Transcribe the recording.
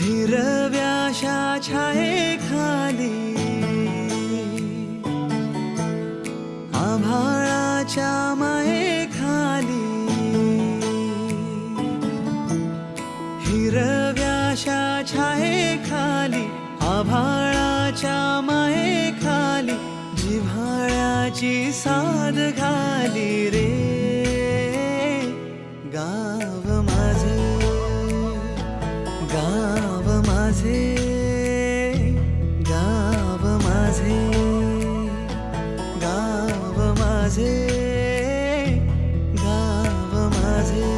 हिरव्याशा छायेखाली आभाळाच्या मायेखाली हिरव्याशा छायेखाली आभाळाच्या मायेखाली जिव्हाळ्याची साद घाली रे गाव माझे गाव माझे गाव माझे गाव माझे गाव माझे